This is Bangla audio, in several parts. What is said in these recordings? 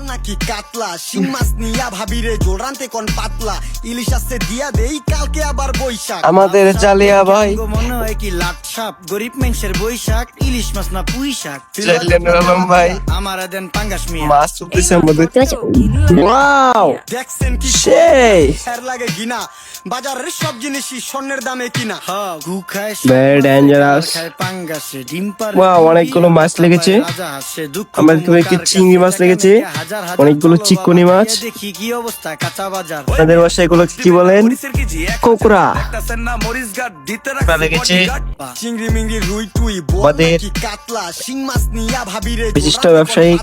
নাকি কাতলা শিং মাছ নিয়া ভাবিরে জোর রানতে কোন পাতলা ইলিশ আছে দিয়া দেই কালকে আবার বৈশাখ আমাদের চালিয়া ভাই মনে হয় কি লাট সাপ গরিব মানুষের বৈশাখ ইলিশ মাছ না পুঁই শাক আলম ভাই আমার দেন পাঙ্গাস মিয়া মাছ চলতেছে আমাদের ওয়াও দেখছেন কি সেই ফের লাগে গিনা বাজারের সব জিনিসই স্বর্ণের দামে কিনা ঘু খায় Very dangerous. পাঙ্গাসে ডিম পারে ওয়াও অনেকগুলো মাছ লেগেছে আমার এখানে কি চিংড়ি মাছ লেগেছে অনেকগুলো চিকনি মাছ দেখি কি অবস্থা কাঁচা বাজার আপনাদের বাসায় এগুলো কি বলেন কোকড়া লেগেছে চিংড়ি মিংড়ি রুই টুই আমাদের কি কাতলা শিং মাছ নিয়া ভাবিরে বিশিষ্ট ব্যবসায়ী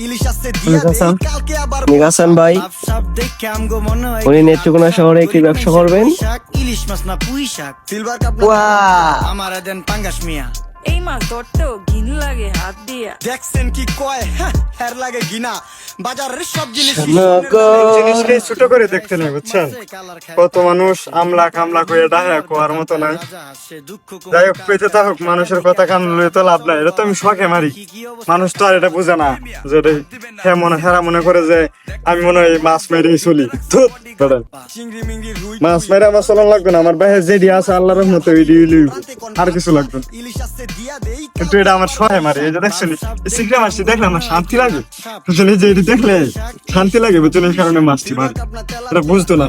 ইলিশ আছে দিয়া দেই কালকে আবার নিগাসান ভাই সব দেখে আমগো মনে হয় উনি নেত্রকোনা শহরে একটি ব্যবসা করবেন ইলিশ মাছ না পুঁই শাক সিলভার কাপ আমার দেন পাঙ্গাস মিয়া এই মাছ ধরতেও ঘিন লাগে হাত দিয়া দেখছেন কি কয় হের লাগে গিনা বাজারের সব জিনিস জিনিসকে ছোট করে দেখতে নেই বুঝছেন কত মানুষ আমলা কামলা করে ডাকা কোয়ার মতো নাই যাই হোক পেতে থাকুক মানুষের কথা কান লয়ে তো লাভ নাই এটা তো আমি শখে মারি মানুষ তো আর এটা বুঝে না যে হেরা মনে করে যে আমি মনে হয় মাছ মেরেই চলি ধুৎ, ধরেন। মাছ মেরে আমার চলন লাগবে না আমার বাইরে যেডি আছে আল্লাহর রহমতে আর কিছু লাগবে না। কিন্তু এটা আমার শখে মারি এই যে দেখছেন সিংড়া মাছটি দেখলে আমার শান্তি লাগে বুঝলি যে এটি দেখলে শান্তি লাগে বুঝলি এই কারণে মাছটি মারি এটা বুঝতো না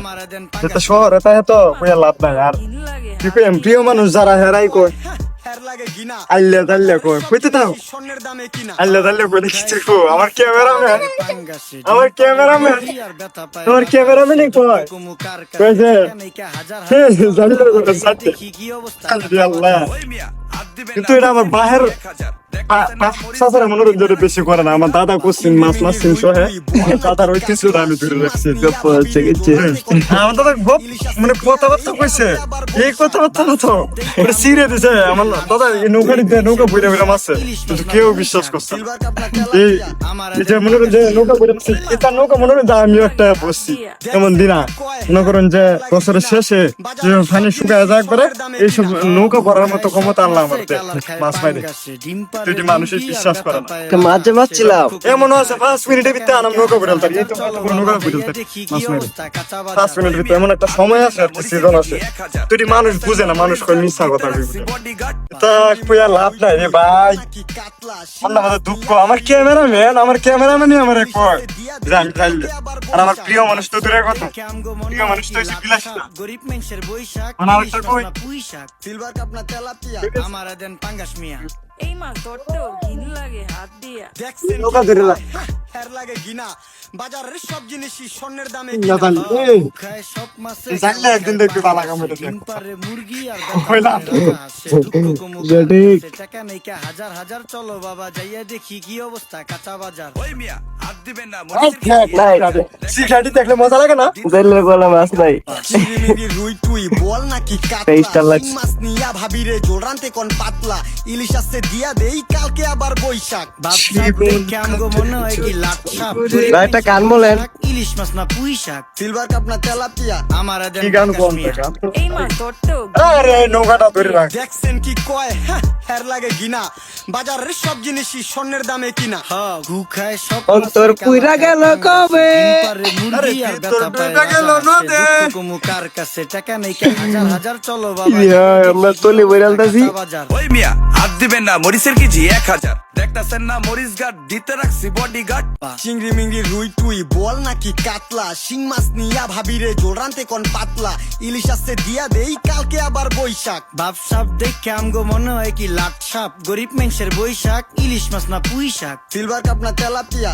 এটা শহর এটা এত কইয়া লাভ নাই আর ঘিন লাগে কি কইম প্রিয় মানুষ যারা হেরাই কয় আল্লাহ তাল্লাহ কয় কইতে থাও আল্লাহ তাল্লাহ কই দেখছি কো আমার ক্যামেরাম্যান আমার ক্যামেরাম্যানই কয় কইছে জানি না কোথা যাচ্ছে আল্লাহ কিন্তু এটা আমার বাহির সাসারা মনোরঞ্জন বেশি করে না আমার দাদা কোশ্চিন মাছ মাসিন সহে দাদার ওই কিছু আমি ধরে রাখছি আমার দাদা মানে কথাবার্তা কইছে এই কথাবার্তা না তো এটা সিরে দিছে আমার দাদা এই নৌকা বইরা বইরা মারছে কিন্তু কেউ বিশ্বাস করছে না এই যে মনোরঞ্জন নৌকা বইরা মারছে এটা নৌকা মনোরঞ্জন আমি একটা বসছি এমন দিনা মনে করেন যে বছরের শেষে যে পানি শুকায় যায় একবারে এইসব নৌকা পড়ার মতো ক্ষমতা আল্লাহ আমার মাছ মাইরে তুই মানুষের বিশ্বাস করে না মাঝে মারছিলাম এমন আছে 5 মিনিটের ভিতরে আনাম নৌকা বিড়াল তার এই তো নৌকা বিড়াল তার মাছ মেরে 5 মিনিটের ভিতরে এমন একটা সময় আছে আর সিজন আছে তুই মানুষ বুঝে না মানুষ কই মিথ্যা কথা কইবে তা কইয়া লাভ নাই রে ভাই মনে হয় দুঃখ আমার ক্যামেরাম্যানই আমার কয় যে আমি খাইলে আর আমার প্রিয় মানুষ তো দূরের কথা প্রিয় মানুষ তো এসে বিলাস না গরিব মানুষের বৈশাখ আমারটা কই পুঁই শাক সিলভার কাপ না তেলাপিয়া আমার দেন পাঙ্গাস মিয়া এই মাছ ধরতেও ঘিন লাগে হাত দিয়া দেখছেন নৌকা ধরে রাখ হের লাগে গিনা বাজারের সব জিনিসই স্বর্ণের দামে না কিনা জানি খায় সব মাছে জানলে একদিন দেখবি বালা কামড়ে ডিম পারে মুরগি আর কইলাম। সঠিক। টাকা নাই কা হাজার হাজার চলো বাবা যাইয়া দেখি কি অবস্থা কাঁচা বাজার সিগারেট দেখলে মজা লাগে না দিলে বলে মাছ নাই চিংড়ি মিংড়ি রুই টুই বল নাকি তেইশটা কাতলা লাগছে। শিং মাছ নিয়া ভাবিরে জোর রানতে কোন পাতলা ইলিশ আছে দিয়া দেই কালকে আবার বৈশাখ দেখে আমগো মনে হয় কি লাট সাপ ভাই, একটা গান বলেন। ইলিশ মাছ না পুঁই শাক সিলভার কাপ না তেলাপিয়া আমার কি গান কোন এই মাছ ধরতেও আরে নৌকাটা ধরে রাখ দেখছেন কি কয় হের লাগে গিনা বাজারের সব জিনিসই স্বর্ণের দামে কিনা ঘু খায় সব অন্তর পুইরা গেল কবে মুরগি আর ভিতর ব্যথা পায় ঢুকে গেল নদে। কার কাছে টাকা নেই কা হাজার হাজার চলো বাবা ইয়া, আমরা তলি বইরালতাছি বাজার ওই মিয়া হাত দিবেন না মরিচের কেজি 1000 দেখতাছেন না মরিচ গার্ড দিতে রাখছি বডিগার্ড চিংড়ি মিংড়ি রুই টুই বল নাকি কাতলা শিং মাছ নিয়া ভাবিরে জোর রানতে কোন পাতলা ইলিশ আছে দিয়া দেই কালকে আবার বৈশাখ বাপ সাপ দেখে আমগো মনে হয় কি লাট সাপ গরিব মানুষের বৈশাখ ইলিশ মাছ না পুঁই শাক সিলভার কাপ না তেলাপিয়া